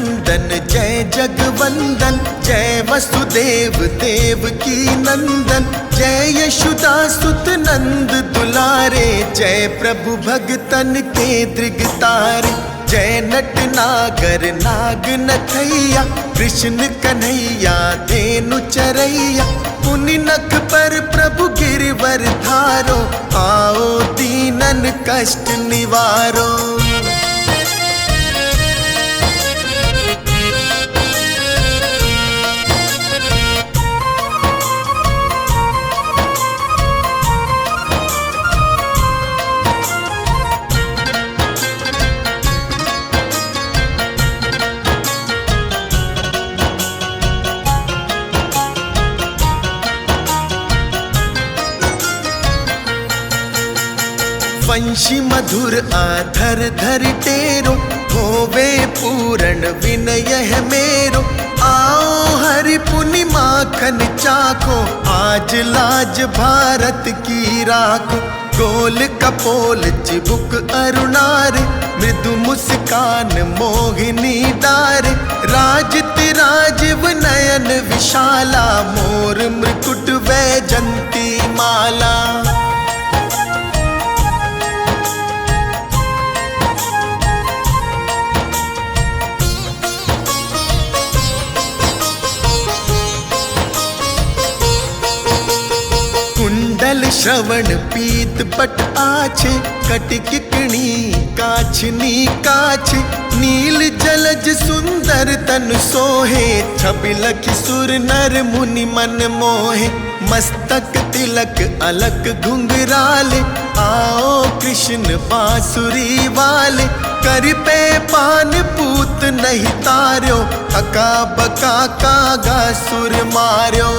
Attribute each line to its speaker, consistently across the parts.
Speaker 1: नंदन जय जगवंदन, जय वसुदेव देव की नंदन, जय यशोदा सुत नंद दुलारे, जय प्रभु भगतन के दृगतारे, जय नट नागर नाग नथैया, कृष्ण कन्हैया धेनु चरैया, पुनि नख पर प्रभु गिरवर धारो, आओ दीनन कष्ट निवारो। वंशी मधुर आधर धर टेरो, होवे पूर्ण विनय है मेरो, आओ हरि पुनि माखन चाखो, आज लाज भारत की राखो, गोल कपोल चिबुक अरुणारे, मृदु मुस्कान मोहिनी डारे, राजित राजीव नयन विशाला, मोर मृकुट वैजंती माला। कुंडल श्रवण पीत पट आछे, कटिकिकणी काछनी काछे, नील जलज सुंदर तन सोहे, छबि लखि सुर नर मुनि मन मोहे, मस्तक तिलक अलक घुंघराले, आओ कृष्ण बांसुरी वाले, कर पे पान पूत नहीं तार्यो, अका बका कागा सुर मार्यो।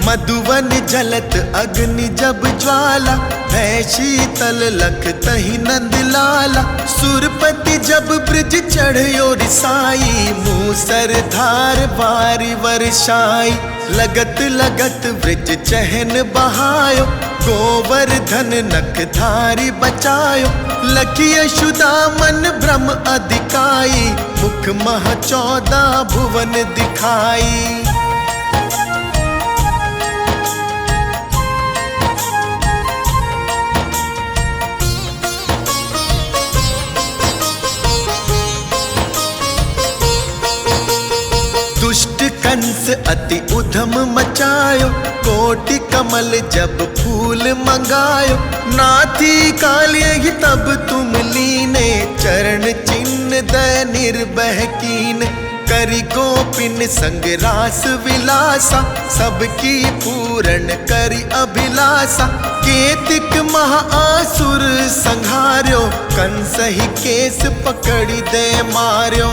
Speaker 1: मधुवन जलत अग्नि जब ज्वाला, भय शीतल लख तहि नंद लाला, सुरपति जब ब्रिज चढ़यो रिसाई, मूसर धार बारी वर्षाई, लगत लगत ब्रिज चहन बहायो, गोवर्धन नख धारी बचायो, लखि यशोदा मन भ्रम अधिकाई, मुख मह 14 भुवन दिखाई। दुष्ट कंस अति उधम मचायो, कोटि कमल जब फूल मंगायो, नाथी कालिय तब तुम लीने, चरण चिन्ह दय निर्भय कीन, करि गोपिन संग रास विलासा, सबकी पूर्ण करि अभिलाषा, केतिक महाआसुर संहार्यो, कंस ही केस पकड़ी दे मार्यो।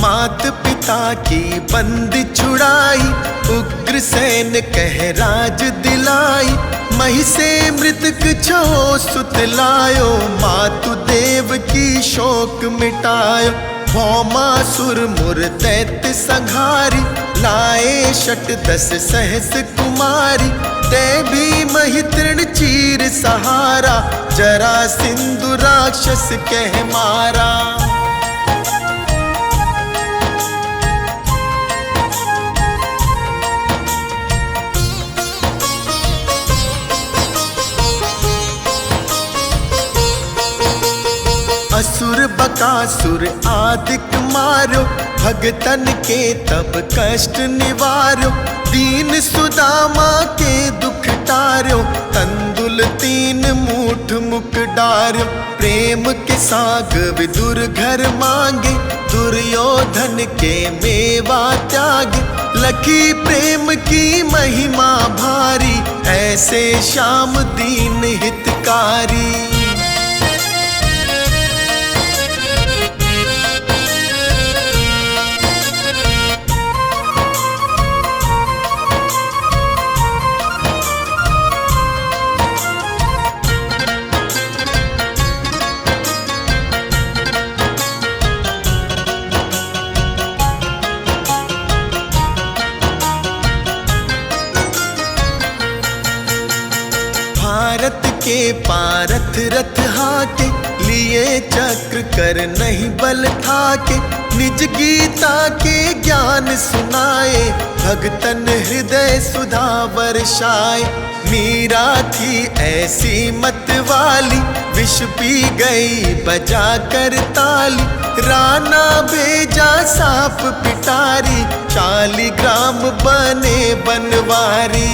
Speaker 1: मात पिता की बंद छुड़ाई, उग्र सैन कह राज दिलाई, मही से मृतक छो सुत लायो, मातु देव की शोक मिटायो, भौमासुर मुर दैत्य संहारी, लाए शत 10 सहस कुमारी, ते भी मही तृण चीर सहारा, जरा सिंधु राक्षस कह मारा। असुर बकासुर आदिक मारो, भगतन के तब कष्ट निवारो, दीन सुदामा के हार्यो। प्रेम के साग विदुर घर मांगे, दुर्योधन के मेवा त्यागे। लखी प्रेम की महिमा भारी, ऐसे श्याम दीन हितकारी। भारत के पारथ रथ हाके, लिए चक्र कर नहीं बल थाके। निज गीता के ज्ञान सुनाए, भगतन हृदय सुधा वर्षाए। मीरा थी ऐसी मत वाली, विष पी गई बजा कर ताली। राणा भेजा सांप पिटारी, शालिग्राम बने बनवारी।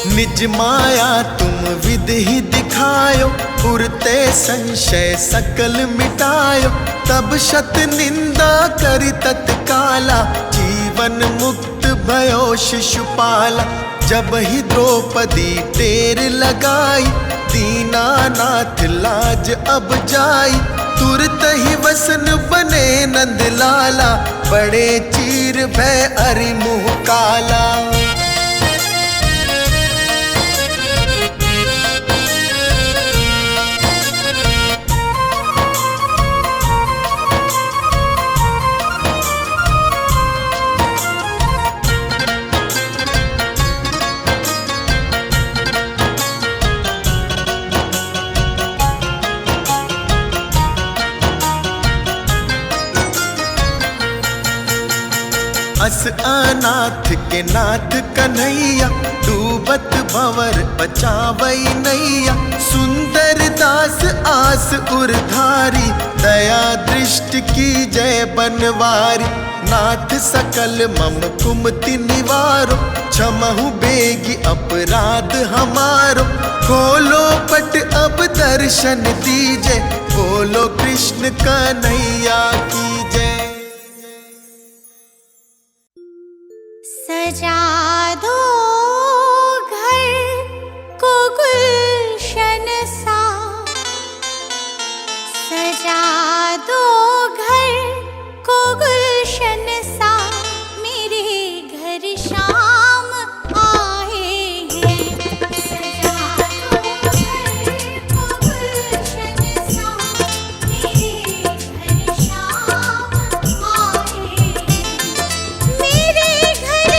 Speaker 1: निज माया तुम विधि दिखायो, पुरते संशय सकल मिटायो। तब शत निंदा करि तत्काला, जीवन मुक्त भयो शिशुपाला। जब ही द्रौपदी टेर लगाई, दीनानाथ लाज अब जाई। तुरत ही वसन बने नंदलाला, बड़े चीर भय अरि मुँह काला। अस अनाथ के नाथ कन्हैया, डूबत भंवर बचावई नैया। सुंदर दास आस उरधारी, दया दृष्टि की जय बनवारी। नाथ सकल मम कुमति निवारो, क्षमहु बेगी अपराध हमारो। खोलो पट अब दर्शन दीजे, बोलो कृष्ण कन्हैया की जय।
Speaker 2: सजा दो घर को गुलशन सा, सजा दो घर को गुलशन सा। मेरे घर शाम आए हैं। सजा दो घर को गुलशन सा, मेरे घर शाम आए हैं। मेरे घर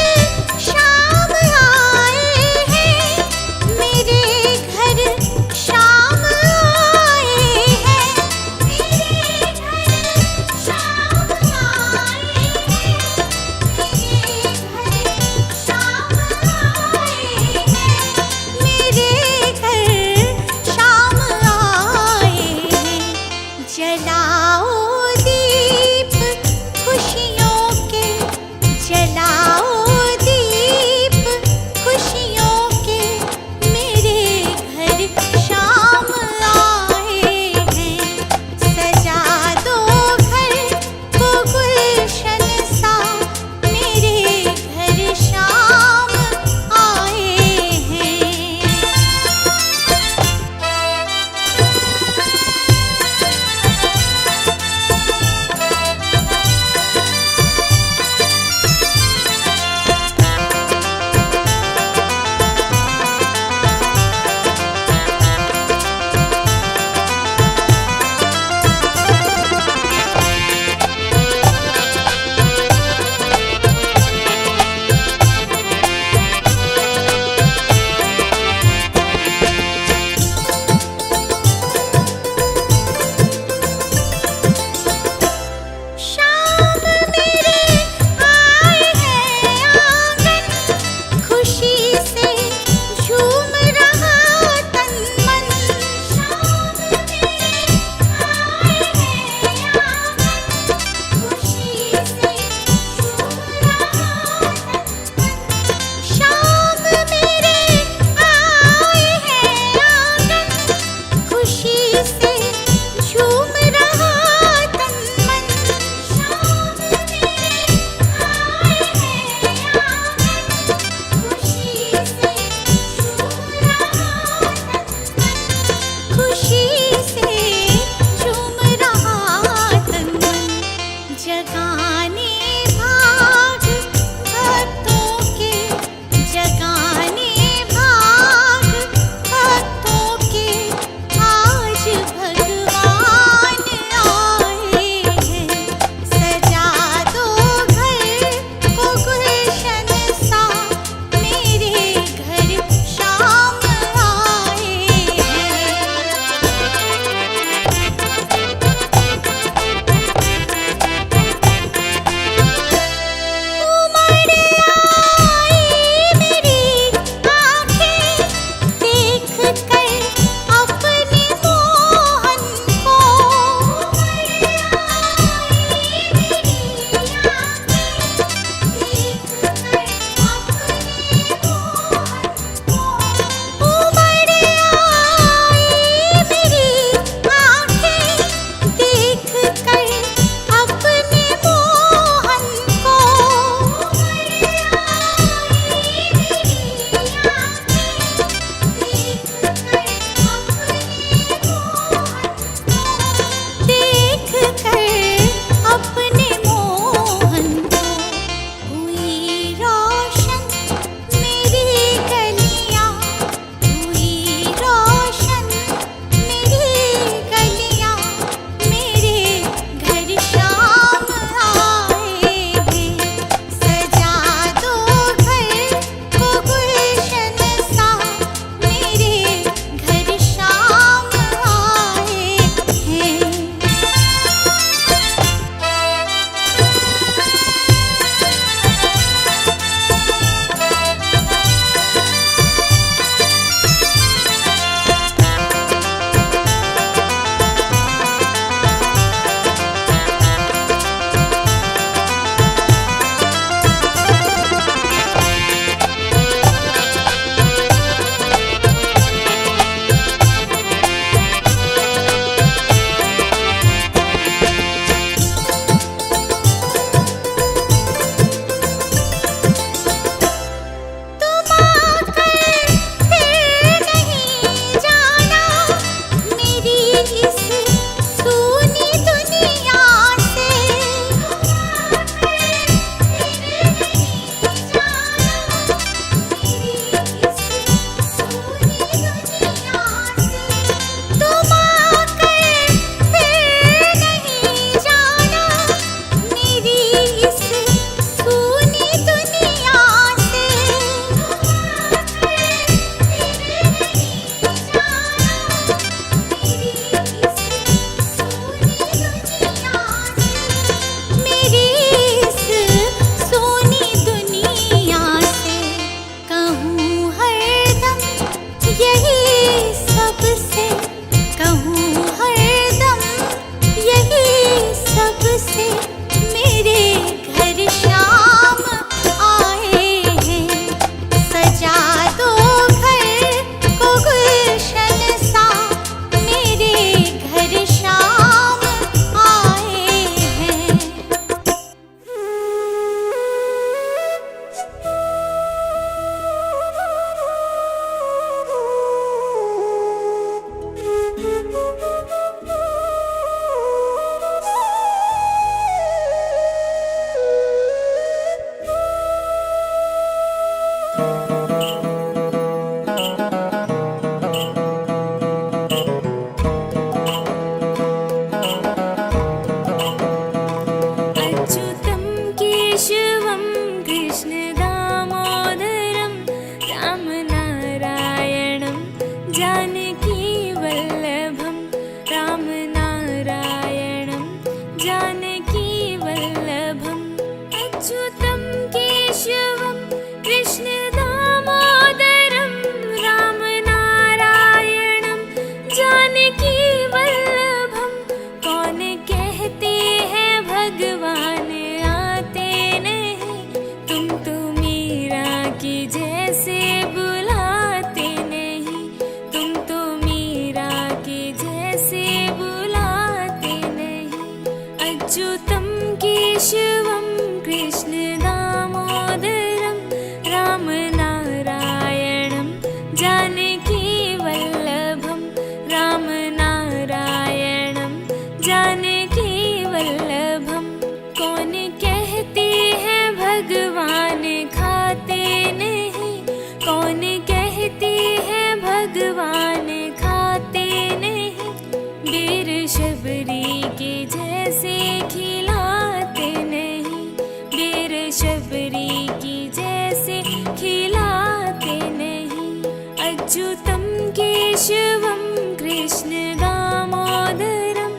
Speaker 3: अच्युतं केशवं कृष्ण दामोदरं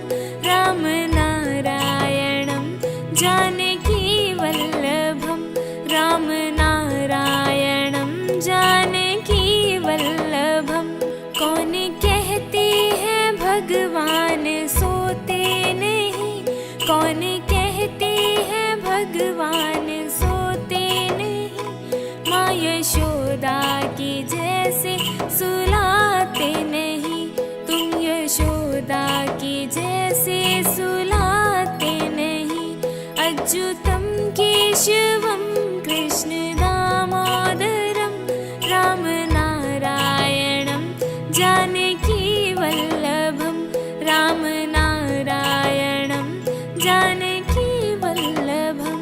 Speaker 3: रामनारायणं जानकी वल्लभं रामनारायणं जानकी वल्लभं। कौन कहते हैं भगवान सोते नहीं, कौन कहते हैं भगवान सोते नहीं, माँ यशोदा की जैसे सुलाते नहीं, तुम यशोदा की जैसे सुलाते नहीं। अच्युतं केशवं कृष्ण दामोदरं रामनारायणं जानकी वल्लभं रामनारायणं जानकी वल्लभं।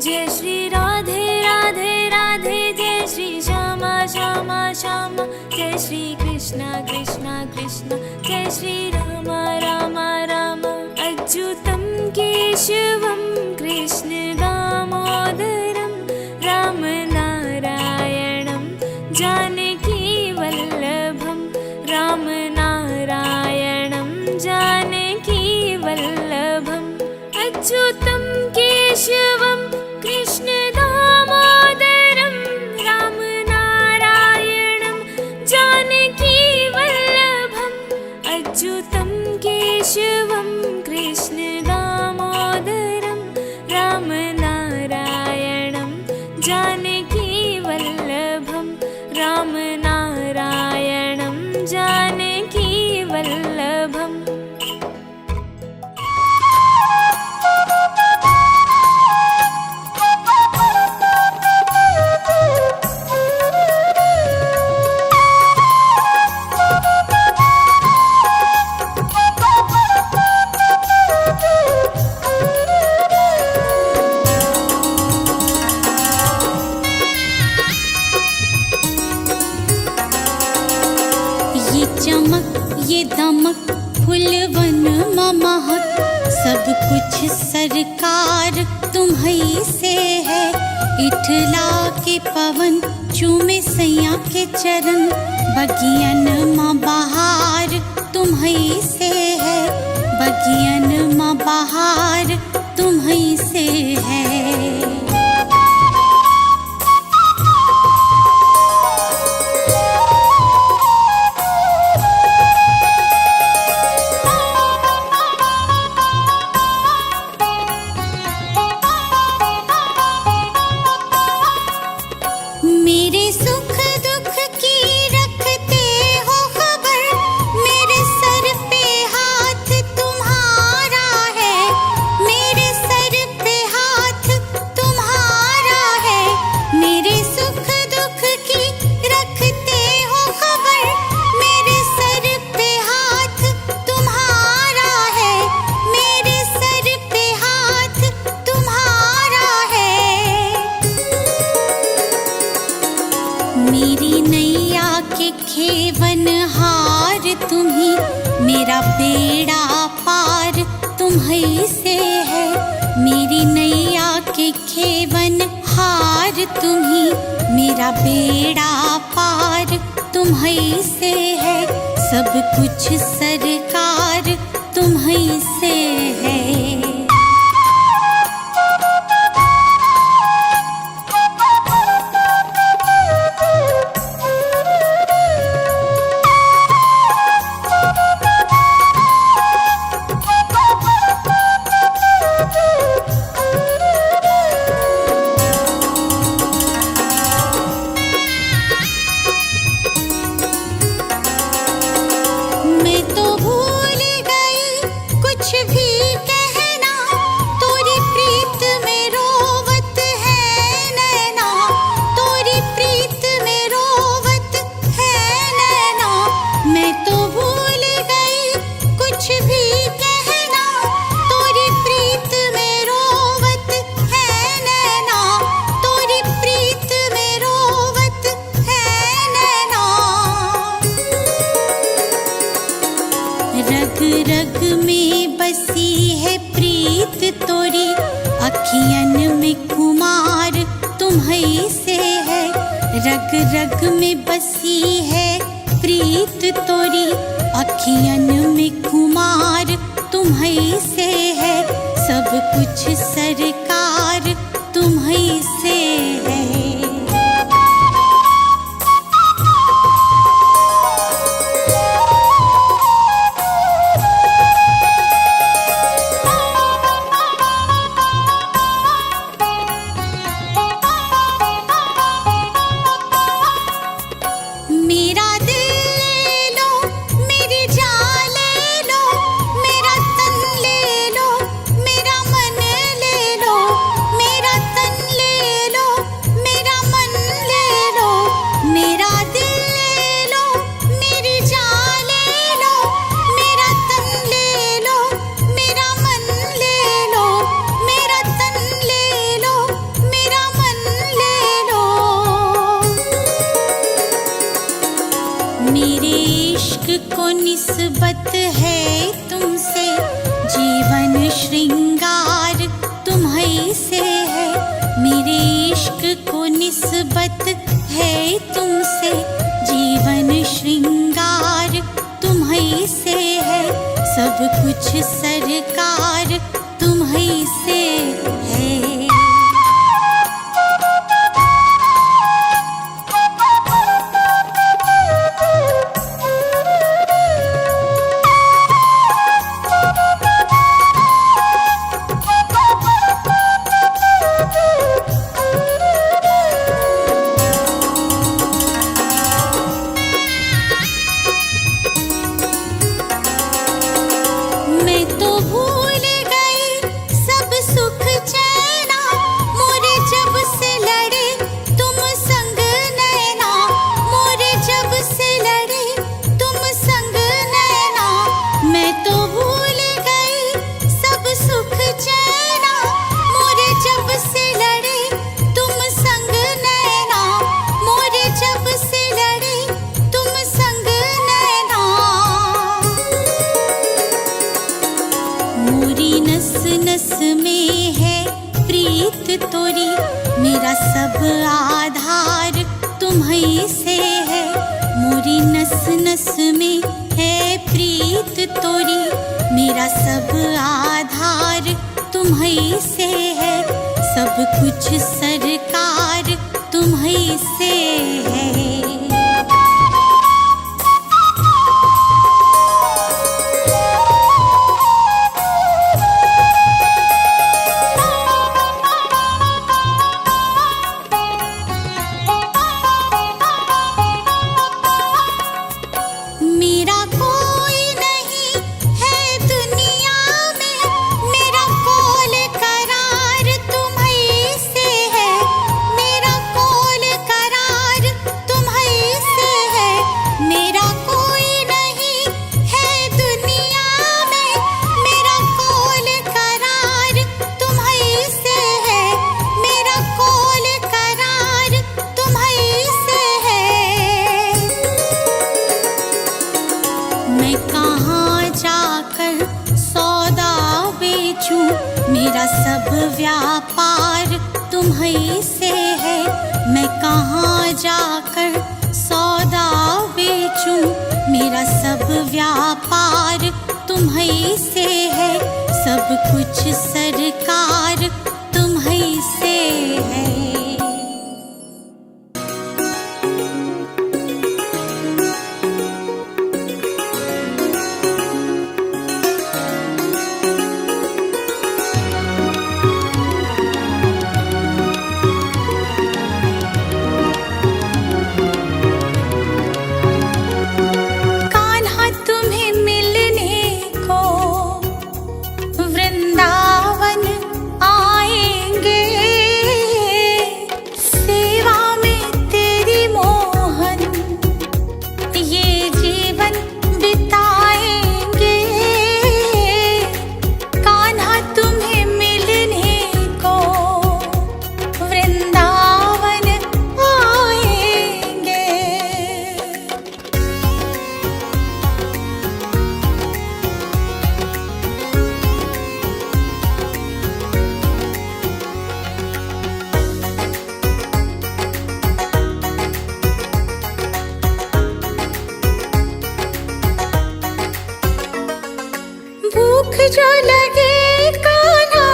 Speaker 3: जय श्री राधे राधे राधे, जय श्री श्यामा श्यामा श्यामा, जय श्री कृष्ण कृष्ण कृष्ण, जय श्री राम राम राम। अच्युतं केशवं कृष्ण दामोदरं रामनारायणं जानकी वल्लभं रामनारायणं जानकी वल्लभम्। अच्युतं केशवं कृष्ण दामोदरं रामनारायणं जानकी वल्लभम्। अच्युतं केशवं कृष्ण दामोदरं रामनारायणं जानकी वल्लभं रामनारायणं जानकी वल्लभम्।
Speaker 2: ये चमक ये दमक फुलवन महक, सब कुछ सरकार तुम्हीं से है। इठला के पवन चूमे सैया के चरण, बगियन माँ बहार तुम्हीं से है, बगियन माँ बहार तुम्हीं से है। मेरे सुख दुख की रखते हो खबर, मेरे सर पे हाथ तुम्हारा है, मेरे सर पे हाथ तुम्हारा है। मेरे सुख दुख की रखते हो खबर, मेरे सर पे हाथ तुम्हारा है, मेरे सर पे हाथ तुम्हारा है। मेरी नैया के खेवन हार तुम्हीं, मेरा बेड़ा पार तुम्हीं से है। मेरी नैया के खेवन हार तुम्हीं, मेरा बेड़ा पार तुम्हीं से है। सब कुछ सरकार तुम्हीं से है। मैं तो भूल गई कुछ भी कहना, तोरी प्रीत में रोवत है नैना, तोरी प्रीत में रोवत है नैना। मैं तो भूल गई कुछ भी कहना, तोरी प्रीत में रोवत है नैना, तोरी प्रीत में रोवत है नैना। रग रग में बसी है प्रीत तोरी, अखियन में कुमार तुम्हीं से है। रग रग में बसी है प्रीत तोरी, अखियन में कुमार तुम्हीं से है, सब कुछ सरकार तुम्हीं से है। मेरा दिल ले लो, मेरी जान ले लो, मेरा तन ले लो, मेरा मन ले लो, मेरा तन ले लो, मेरा मन ले लो, मेरा दिल ले लो, मेरी जान ले लो, मेरा तन ले लो, मेरा मन ले लो, मेरा तन ले लो, मेरा मन ले लो। मेरे इश्क को निस्बत है तुमसे, जीवन श्रृंगार तुम्हीं से है। मेरे इश्क को निस्बत है तुमसे, जीवन श्रृंगार तुम्हीं से है, सब कुछ सरकार तुम्हीं से है। मैं तो भूल गई सब सुख चैना, मोरे जब से लड़े तुम संग नैना, मोरे जब से लड़े तुम संग नैना। मैं तो भूल गई सब सुख चैना, मोरे जब से लड़े तुम संग नैना, मोरे जब से लड़े तुम संग नैना। मोरी नस नस में है प्रीत तोरी, मेरा सब आधार तुम्हीं से है। मोरी नस नस में है प्रीत तोरी, मेरा सब आधार तुम्हीं से है, सब कुछ सरकार तुम्हीं से है। मेरा कोई नहीं है दुनिया में, मेरा कोल करार तुम्हीं से है, मेरा कोल करार तुम्हीं से है। मेरा कोई नहीं है दुनिया में, मेरा कोल करार तुम्हीं से है, मेरा कोल करार तुम्हीं से है। मैं कहाँ जाकर सौदा बेचूं, मेरा सब व्यापार तुम्हीं से है। मैं कहाँ जाकर सौदा बेचूं, मेरा सब व्यापार तुम्हीं से है, सब कुछ सरकार तुम्हीं से है। कान्हा तुम्हें मिलने को वृंदावन आए जो लगे कान्हा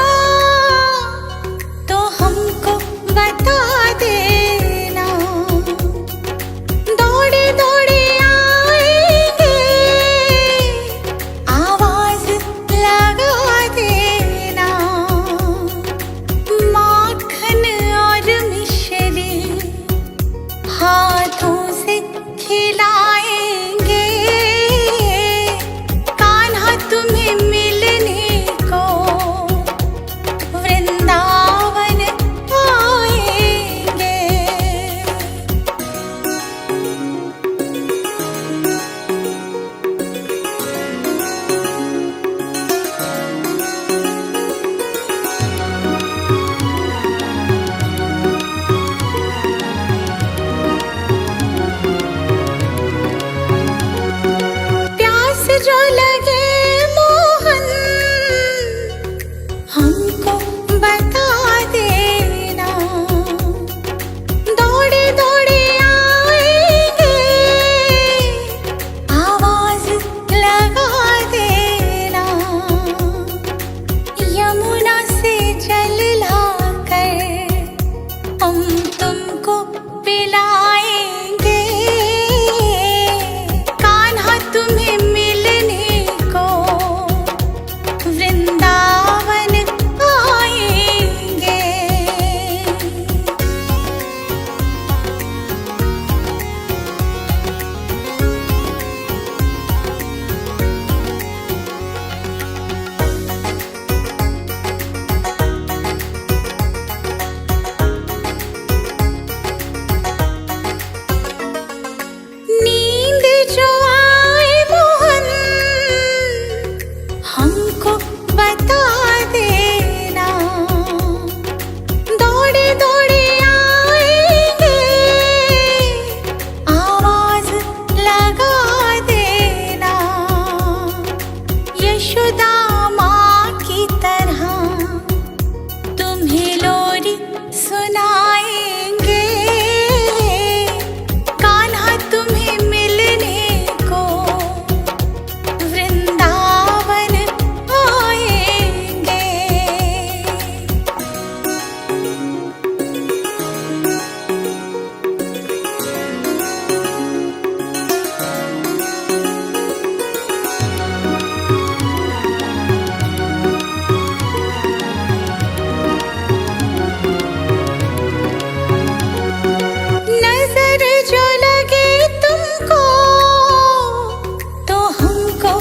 Speaker 2: तो हमको बता देना, दौड़े दौड़े आएंगे आवाज लगा देना। माखन और मिश्री हाथों से खिलाएंगे, कान्हा तुम्हें मिलने को वृंदावन आएंगे। प्यास जो लगे मोहन हमको बता देना, दौड़े दौड़े आएंगे आवाज लगा देना। यमुना से जल लाकर हम तुमको पिलाएंगे, कान्हा तुम्हें मिलने को वृंदावन आएंगे। नींद जो आए मोहन हमको बता देना, दौड़े दौड़े आएंगे आवाज लगा देना। यशोदा माँ की तरह तुम्हें लोरी सुनाएंगे, कान्हा तुम्हें मिलने को वृंदावन आएंगे। नजर जो लगे तुमको तो हमको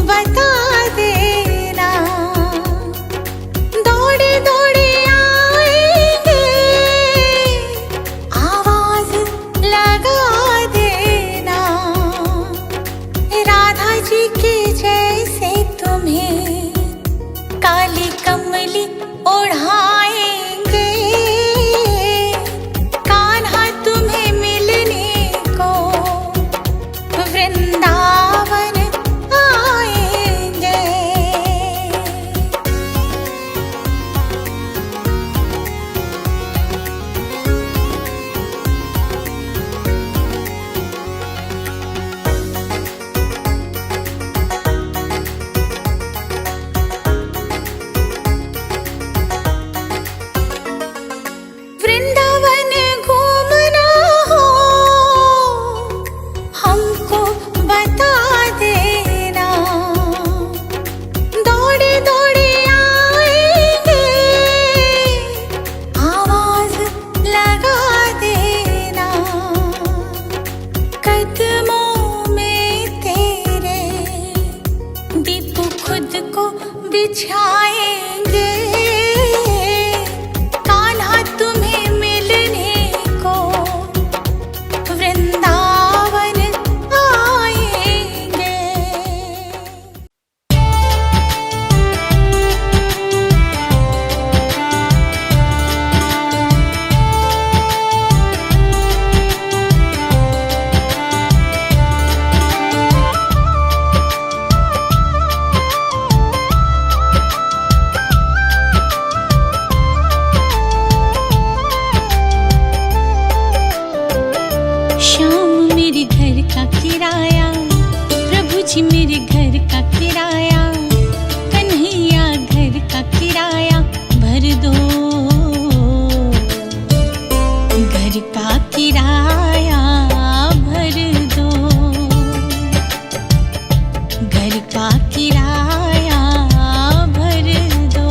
Speaker 2: बता देना, दौड़े दौड़े आएंगे आवाज लगा देना। राधा जी के जैसे तुम्हें काली कमली ओढ़ाएंगे, कान्हा तुम्हें मिलने को वृंदावन आएंगे। वृंदावन घूमना हो हमको बता देना, दौड़े दौड़े आएंगे आवाज लगा देना। कदमों में तेरे दीप खुद को बिछाएंगे, कान्हा तुम्हें मिलने को वृंदावन आएंगे।
Speaker 4: किराया, प्रभु जी मेरे घर का किराया, कन्हैया
Speaker 2: घर का किराया भर दो।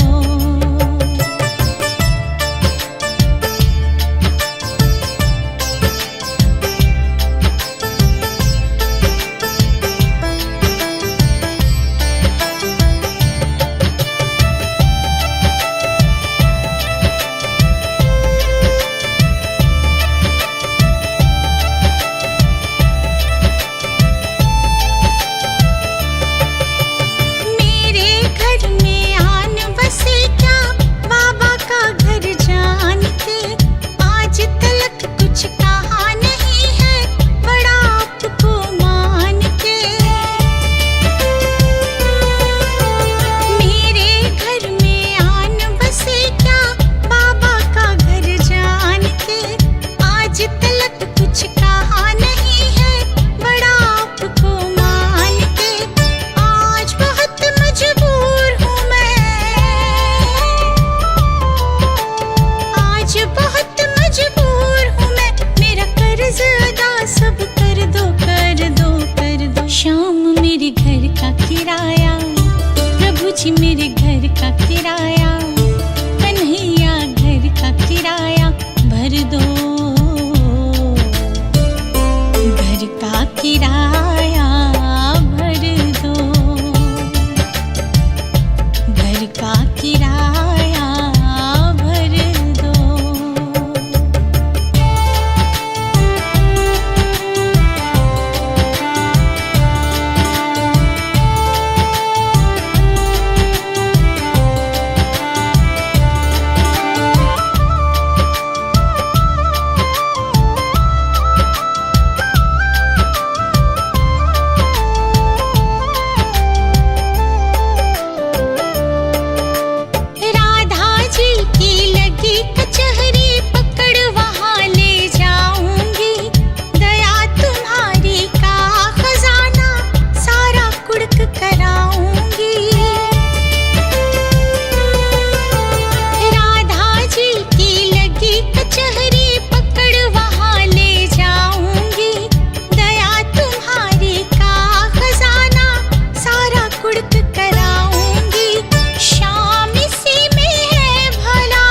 Speaker 2: मेरे घर में आन बसे क्या बाबा का घर जानते, आज तलक कुछ कहा नहीं है बड़ा आपको मान के। मेरे घर में आन बसे क्या बाबा का घर जानते, आज तलक कुछ कहा नहीं है बड़ा आपको मान के। आज बहुत मजबूर हूँ मैं, आज बहुत मजबूर हूँ मैं, मेरा कर्ज अदा सब कर दो कर दो कर दो। शाम मेरे घर का किराया, प्रभु जी मेरे घर का किराया, कन्हैया घर का किराया भर दो। घर का किराया भर दो, घर का किराया भर दो। राधा जी की लगी कचहरी पकड़ वहाँ ले जाऊंगी, दया तुम्हारी का खजाना सारा कुड़क कराऊंगी। राधा जी की लगी कचहरी पकड़ वहाँ ले जाऊंगी, दया तुम्हारी का खजाना सारा कुड़क कराऊंगी। शाम इसी में है भला,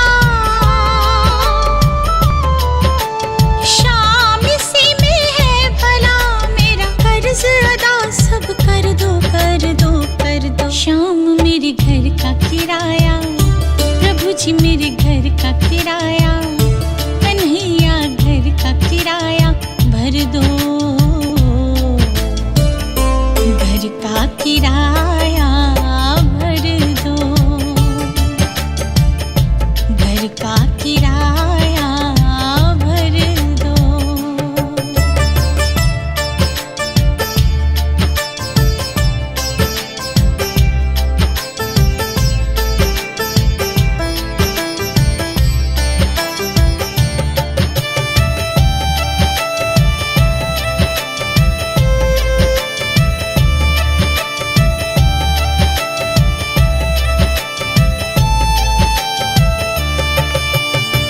Speaker 2: शाम इसी में है भला, मेरा कर्ज अदा सब कर दो कर दो कर दो। शाम मेरे घर का किराया, प्रभु जी मेरे घर का किराया, कन्हैया घर का किराया भर दो। घर का किराया भर दो, घर का किराया भर दो।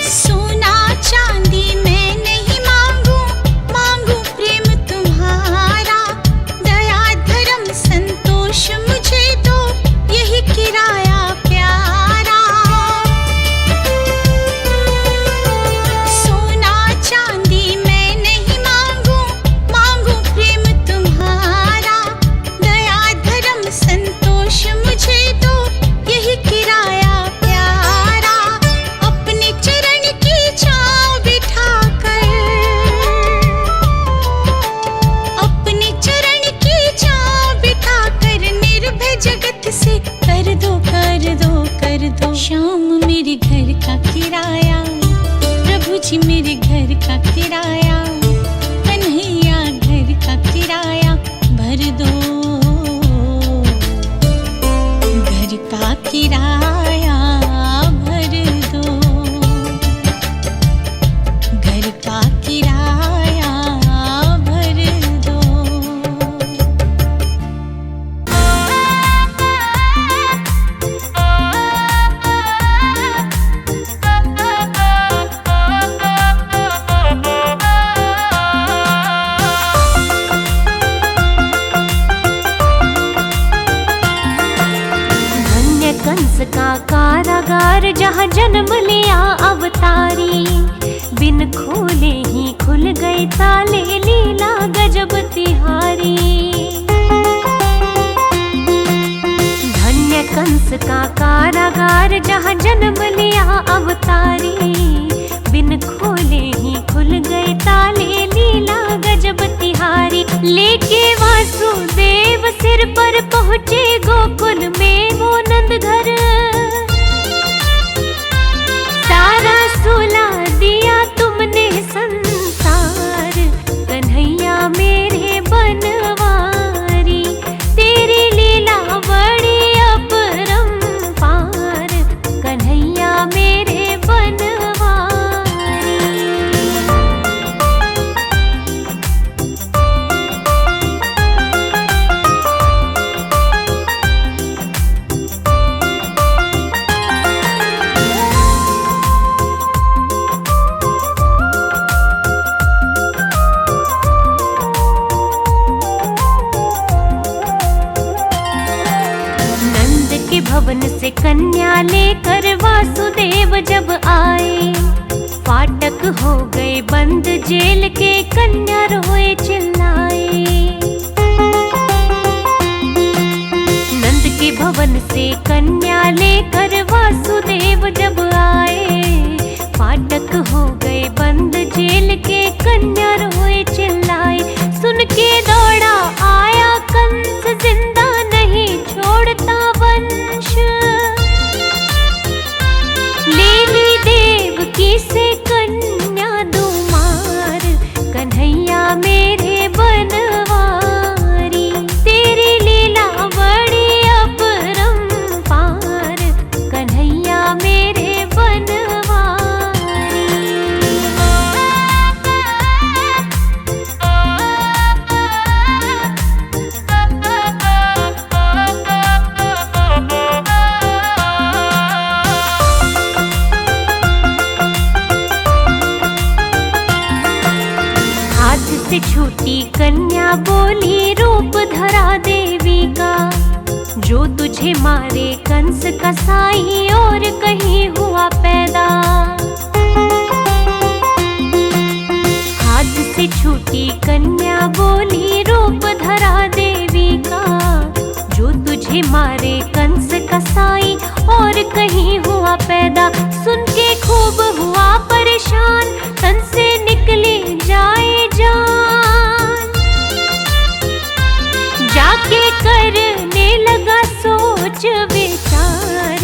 Speaker 2: सोना चांदी मैं नहीं मांगू, मांगू प्रेम तुम्हारा, दया धर्म संतोष मुझे दो, यही किराया प्यारा। सोना चांदी मैं नहीं मांगू, मांगू प्रेम तुम्हारा, दया धर्म संतोष मुझे दो, यही किराया प्यारा। अपने चरण की छाँव बिठाकर, अपने चरण की छाँव बिठाकर निर्भय जगत से कर दो कर दो कर दो। शाम मेरे घर का किराया, प्रभु जी मेरे घर का किराया, कन्हैया घर का किराया भर दो। घर का किराया भर दो, घर का किराया भर दो।
Speaker 3: कंस का कारागार जहाँ जन्म लिया अवतारी, बिन खोले ही खुल गए ताले, लीला गजब तिहारी। धन्य कंस का कारागार जहाँ जन्म लिया अवतारी, बिन खोले ही खुल गए ताले, लीला गजब तिहारी। लेके वासुदेव सिर पर पहुँचे गोकुल में वो नंद घर, सारा सुला दिया तुमने संसार, कन्हैया मेरे बनवारी। तेरी लीला बड़ी अपरंपार, कन्हैया मेरे बनवारी। भवन से कन्या लेकर वासुदेव जब आए, फाटक हो गए बंद जेल के, कन्या रोए चिल्लाए। नंद के भवन से कन्या लेकर वासुदेव जब आए, फाटक हो गए बंद जेल के, कन्या रोए चिल्लाए। सुन के दौड़ा आया कंस, जिंदा नहीं छोड़ता वंश। लेली देवकी से कन्या दो मार, कन्हैया मेरे बनवारी। तेरी लीला बड़ी अपरंपार, कन्हैया मेरे बनवारी। से छूटी कन्या बोली, रूप धरा देवी का, जो तुझे मारे कंस का साई, और कहीं हुआ पैदा। हाथ से छूटी कन्या बोली, रूप धरा देवी का, जो तुझे मारे कंस का साई, और कहीं हुआ पैदा। सुन के खूब हुआ परेशान, तन से निकले जाए जान। जाके करने लगा सोच विचार,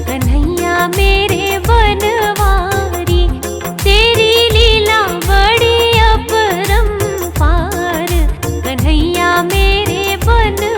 Speaker 3: कन्हैया मेरे बनवारी। तेरी लीला बड़ी अपरंपार, कन्हैया मेरे बनवारी।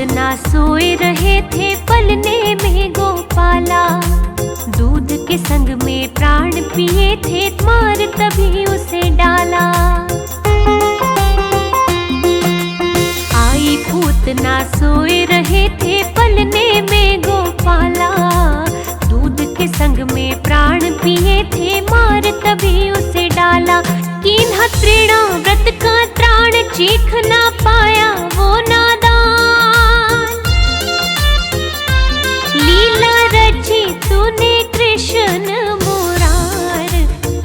Speaker 3: ना सोए रहे थे पलने में गोपाला, दूध के संग में प्राण पिए थे, मार तभी उसे डाला। आई पूतना सोए रहे थे पलने में गोपाला, दूध के संग में प्राण पिए थे, मार तभी उसे डाला। कीन्हा तृणा व्रत का त्राण, चीख ना पाया वो नादान। लीला रची तूने कृष्ण मुरार,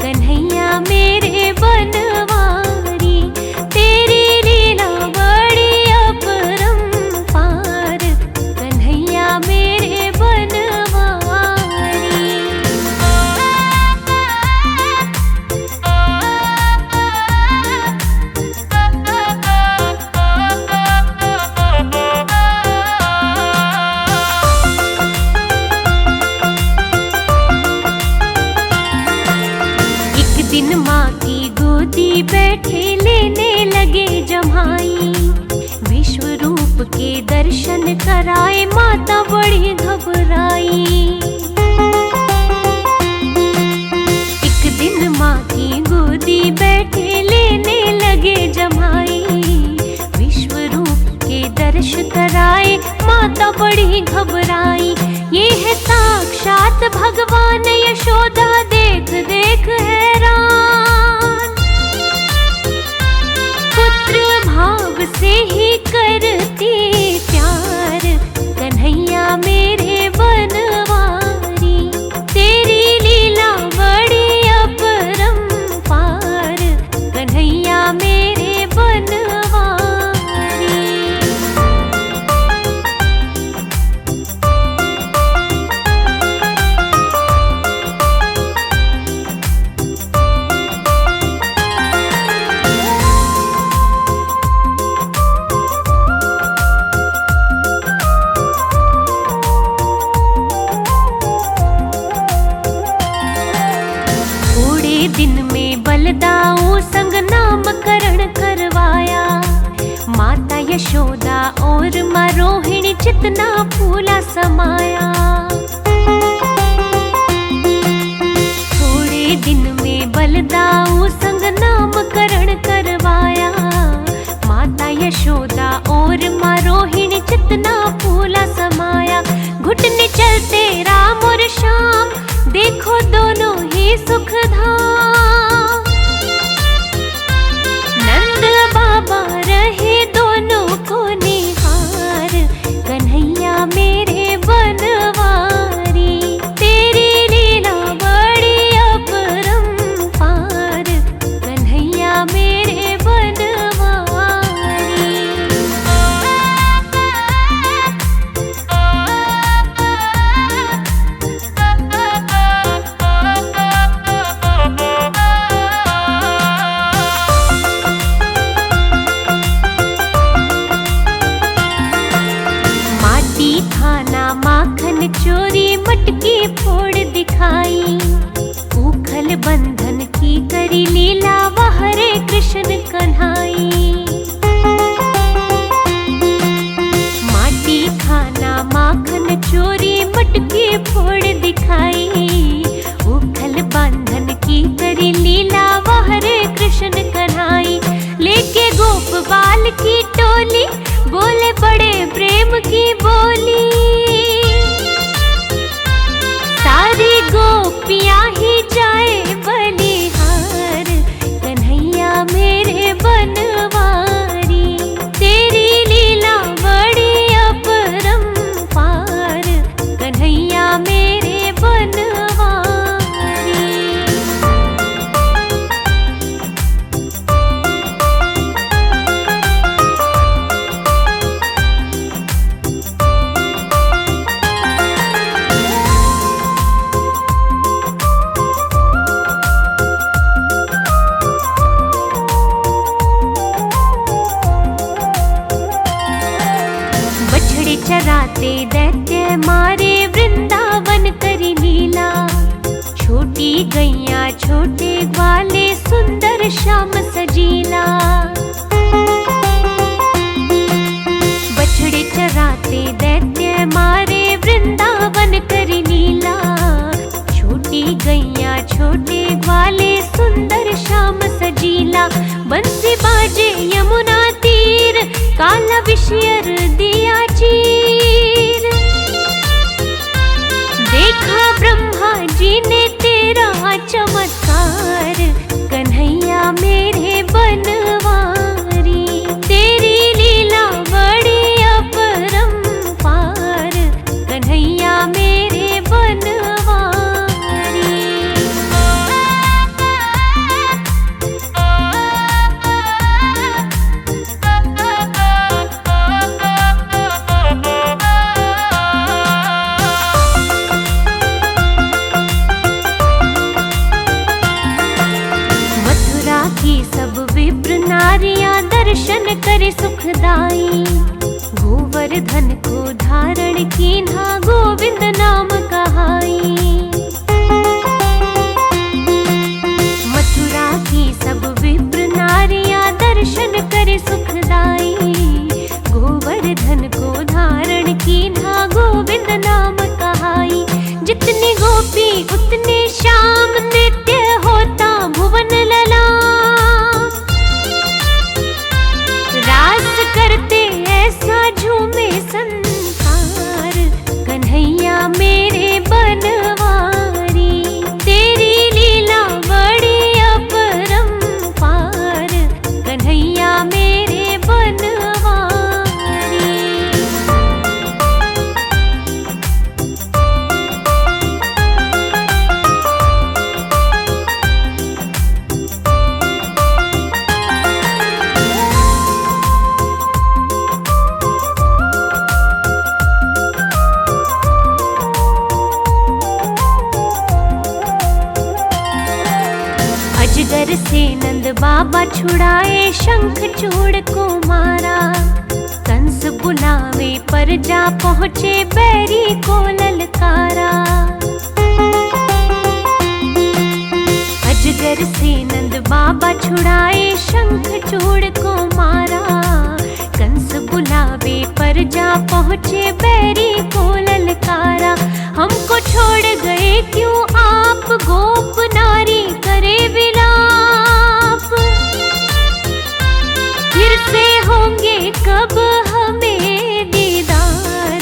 Speaker 3: कन्हैया मेरे बनवारी। तेरी लीला बड़ी अपरंपार, कन्हैया मेरे बनवारी। दिन माँ की गोदी बैठे लेने लगे जमाई, विश्व रूप के दर्शन कराए माता बड़ी घबराई। एक दिन माँ दिन में बलदाऊ संग नामकरण करवाया। माता यशोदा और माँ रोहिणी चितना फूला समाया। थोड़े दिन में बलदाऊ संग नामकरण करवाया। माता यशोदा और माँ रोहिणी चितना फूला समाया। घुटने चलते राम और श्याम, देखो दोनों ही सुखधाम। नंद बाबा रहे दोनों को निहार, कन्हैया मेरे बनवारी। तेरी लीला बड़ी अपरंपार, कन्हैया मेरे बनवारी। खाना माखन चोरी मटकी फोड़ दिखाई। उखल बंधन की करी लीला, वह हरे कृष्ण कन्हाई। माटी खाना माखन चोरी मटकी फोड़ दिखाई। उखल बंधन की करी लीला, वह हरे कृष्ण कन्हाई। लेके गोप बाल की टोली, बोले बड़े प्रेम की बोली। सारी गोपियां ही जाए बलिहार, कन्हैया मेरे बनवारी। तेरी लीला बड़ी अपरंपार, कन्हैया मेरे बनवारी। चराते दैत्य मारे वृंदावन करी लीला। छोटी गैया छोटे ग्वाले सुंदर श्याम सजीला। बछड़े चराते दैत्य मारे वृंदावन करी लीला। छोटी गैया छोटे ग्वाले सुंदर श्याम सजीला। बंसी बाजे यमुना तीर, काला विषयर दिया चीर। देखा ब्रह्मा जी ने तेरा चमत्कार, कन्हैया मेरे बनवारी। तेरी लीला बड़ी अपरंपार, कन्हैया मेरे बनवारी। नारियां दर्शन करे सुखदाई। गोवर्धन को धारण कीन्हा, गोविंद नाम कहाई। मथुरा की सब विप्र नारियां दर्शन करे सुखदाई। गोवर्धन को धारण कीन्हा, गोविंद नाम कहाई। जितनी गोपी उतने श्याम, नित्य होता भुवन लला। रास करते ऐसा झूमे संसार, कन्हैया मेरे बनवारी। तेरी लीला बड़ी अपरंपार, कन्हैया मेरे बनवारी। अजगर से नंद बाबा छुड़ाए, शंख चूड़ को मारा। कंस बुलावे पर जा पहुँचे, बैरी को ललकारा। अजगर छुड़ाए शंख चूड़ को मारा। कंस बुलावे पर जा पहुँचे बैरी को ललकारा। हमको छोड़ गए क्यों आप गोप नारी करे विलाप। फिर से होंगे कब हमें दीदार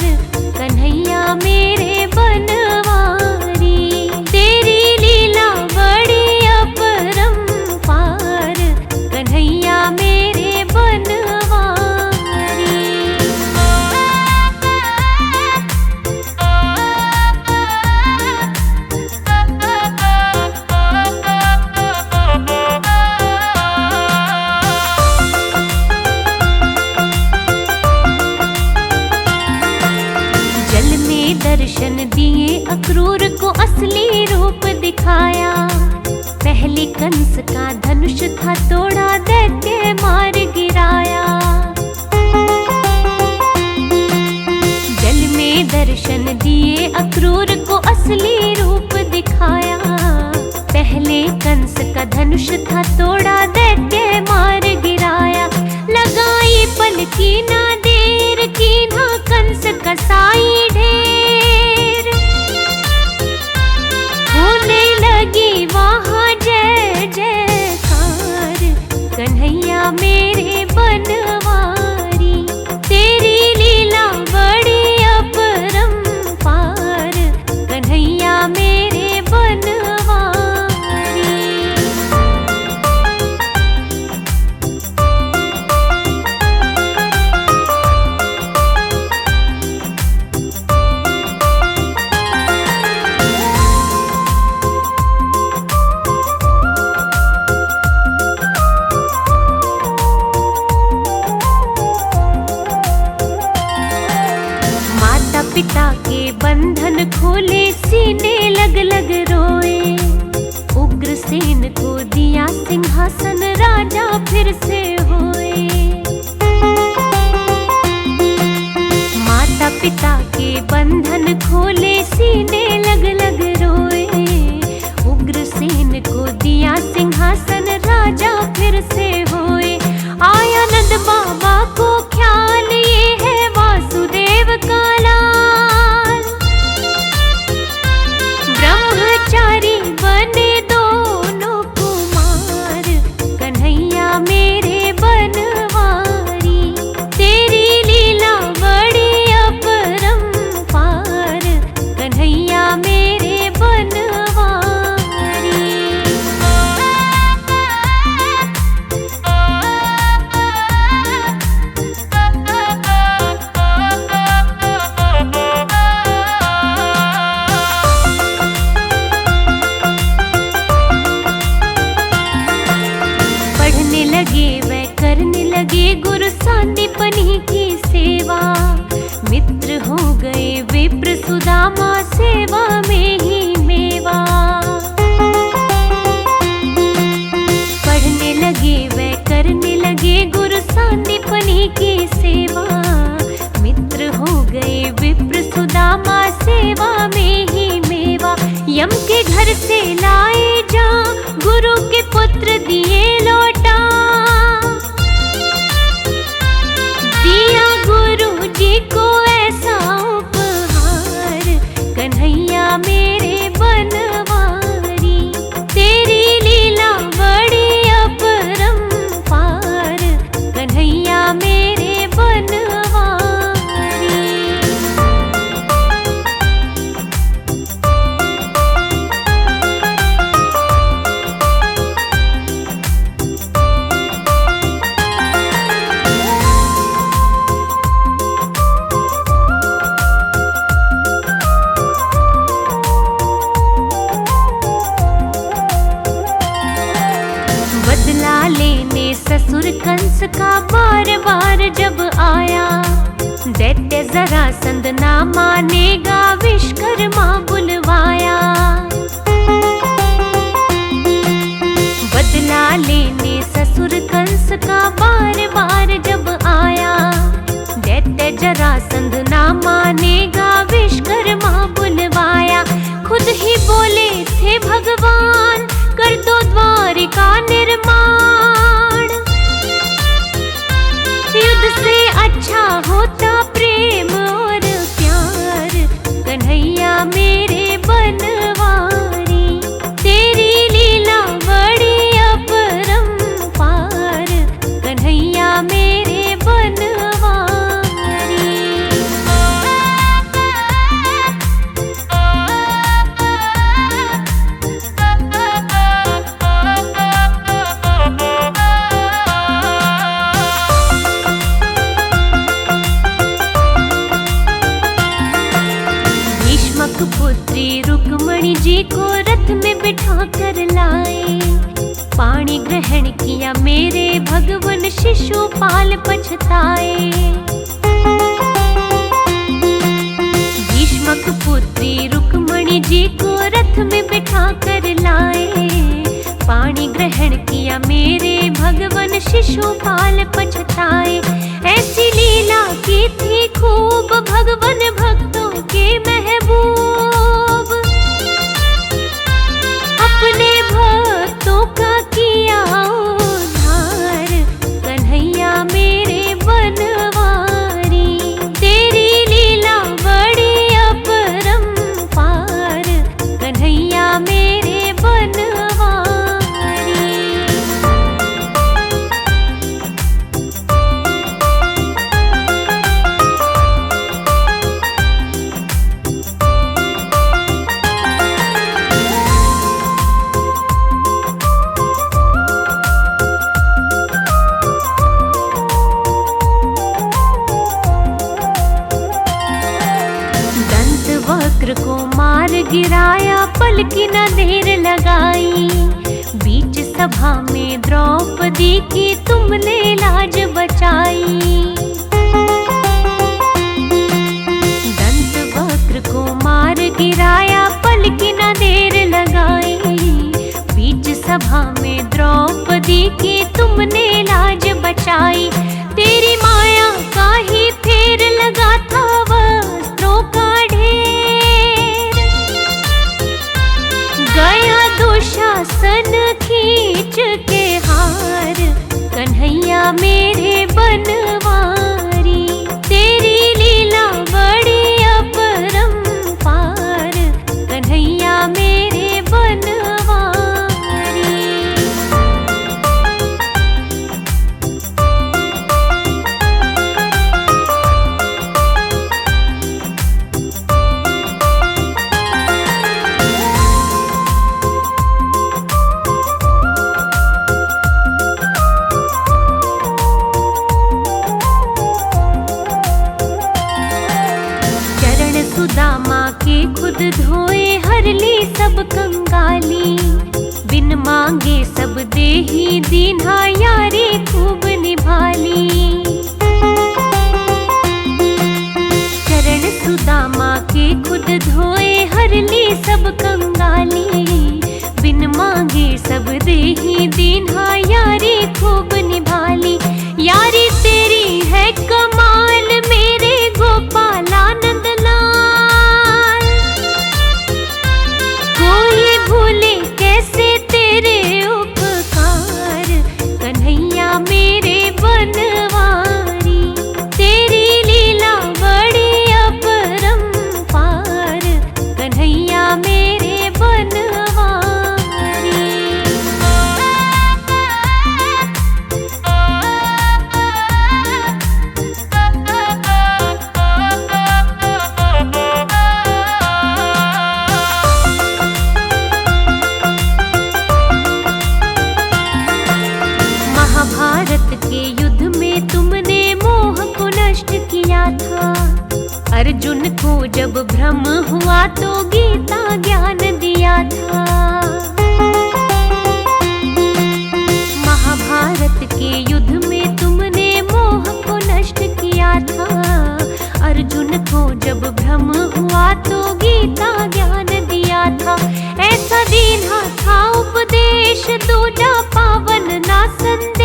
Speaker 3: कन्हैया मेरे बनवारी। तेरी लीला बड़ी अपरंपार कन्हैया मेरे बनवारी। जल में दर्शन दिए अक्रूर को असली रूप दिखाया। पहले कंस का धनुष था तोड़ा दैत्य मार गिराया। जल में दर्शन दिए अक्रूर को असली रूप दिखाया। पहले कंस का धनुष था तोड़ा दैत्य मार गिराया। लगाई पलकी ना देर की ना कंस कसाई ढेर। होने लगी वहाँ जय जयकार कन्हैया मेरे बनवारी। तेरी लीला बड़ी अपरंपार कन्हैया मेरे बनवारी। पिता के बंधन खोले सीने लग लग रोए। उग्रसेन को दिया सिंहासन राजा फिर से होए। माता पिता के बंधन खोले सीने लग लग रोए। उग्रसेन को दिया सिंहासन राजा फिर से होए। आया नंद बाबा को ख्याल ये है वासुदेव का ब्रह्मचारी बने दोनों कुमार कन्हैया मेरे बनवारी। तेरी लीला बड़ी अपरंपार कन्हैया मेरे बनवारी। करने लगे गुरु सांदीपनी की सेवा। मित्र हो गए विप्र सुदामा सेवा में ही मेवा। पढ़ने लगे वह करने लगे गुरु सांदीपनी की सेवा। मित्र हो गए विप्र सुदामा सेवा में ही मेवा। यम के घर से लाए जा गुरु के पुत्र दिए लौटा। दिया गुरु जी को ऐसा उपहार कन्हैया मेरे बनवारी। तेरी लीला बड़ी अपरंपार कन्हैया मेरे बनवारी। ससुर कंस का बार बार जब आया। दैत्य जरासंध ना मानेगा विश्वकर्मा बुलवाया। बदला लेने ससुर कंस का बार बार जब आया। दैत्य जरासंध ना मानेगा विश्वकर्मा बुलवाया। खुद ही बोले थे भगवान कर दो द्वार भक्ति का निर्माण। युद्ध से अच्छा होता प्रेम और प्यार, कन्हैया मेरे बनवारी। तेरी लीला बड़ी अपरंपार, कन्हैया मेरे बनवारी। भीष्मक पुत्री रुक्मणी जी को रथ में बिठा कर लाए। पाणी ग्रहण किया मेरे भगवन, शिशुपाल पछताए। भीष्मक पुत्री रुक्मणी जी को रथ में बिठा कर लाए। पाणी ग्रहण किया मेरे भगवन, शिशुपाल पछताए। ऐसी लीला की थी खूब भगवन भक्तों के महबूब। अपने भक्तों का किया उद्धार, कन्हैया मेरे बनवारी। तेरी लीला बड़ी अपरंपार, कन्हैया मेरे बनवारी। दंत वक्र को मार गिराया, पल की न देर लगाई। बीच सभा में द्रौपदी की तुमने लाज बचाई। दंत वक्र को मार गिराया, पल की न देर लगाई। बीच सभा में द्रौपदी की तुमने लाज बचाई। तेरी माया का ही फेर लगा था वस्त्रों का ढेर। गया दुशासन खींच के हार, कन्हैया मेरे बनवारी। तेरी लीला बड़ी अपरंपार, कन्हैया मेरे बनवारी। चरण सुदामा के खुद धोए, हर ली सब कंगाली। बिन मांगे सब देही दीन्हा, यारी खूब निभाली। चरण सुदामा के खुद धोए, हर ली सब कंगाली। बिन मांगे सब देही दीन्हा, यारी खूब निभाली। यारी तेरी है कमाल मेरे गोपालानंद लाल। कोई भूले कैसे तेरे उपकार, कन्हैया मेरे बनवारी। तेरी लीला बड़ी अपरंपार, कन्हैया मेरे बनवारी। महाभारत के युद्ध में तुमने मोह को नष्ट किया था। अर्जुन को जब भ्रम हुआ तो गीता ज्ञान दिया था। महाभारत के युद्ध में तुमने मोह को नष्ट किया था। अर्जुन को जब भ्रम हुआ तो गीता ज्ञान दिया था। ऐसा दीन्हा था उपदेश, दूजा पावन ना संदेश।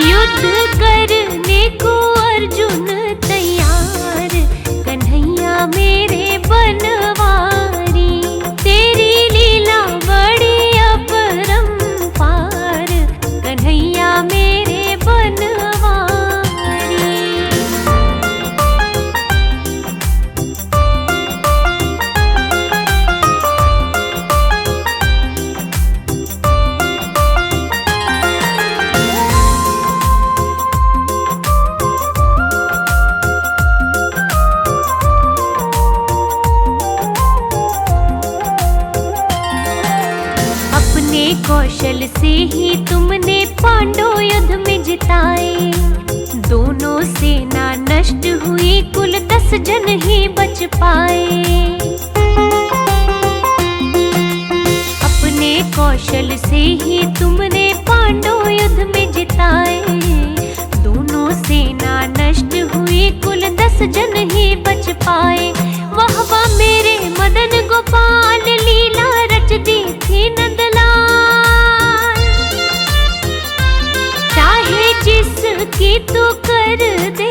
Speaker 3: युद्ध करने को अर्जुन तैयार, कन्हैया मेरे बनवारी। तेरी लीला कौशल से ही तुमने पांडव युद्ध में जिताए। दोनों सेना नष्ट हुई, कुल 10 जन ही बच पाए। अपने कौशल से ही तुमने पांडव युद्ध में जिताए। दोनों सेना नष्ट हुई, कुल 10 जन ही बच पाए। वाह वाह मेरे मदन गोपाल, लीला रच दी थी नंदलाल। चाहे जिसकी तू कर दे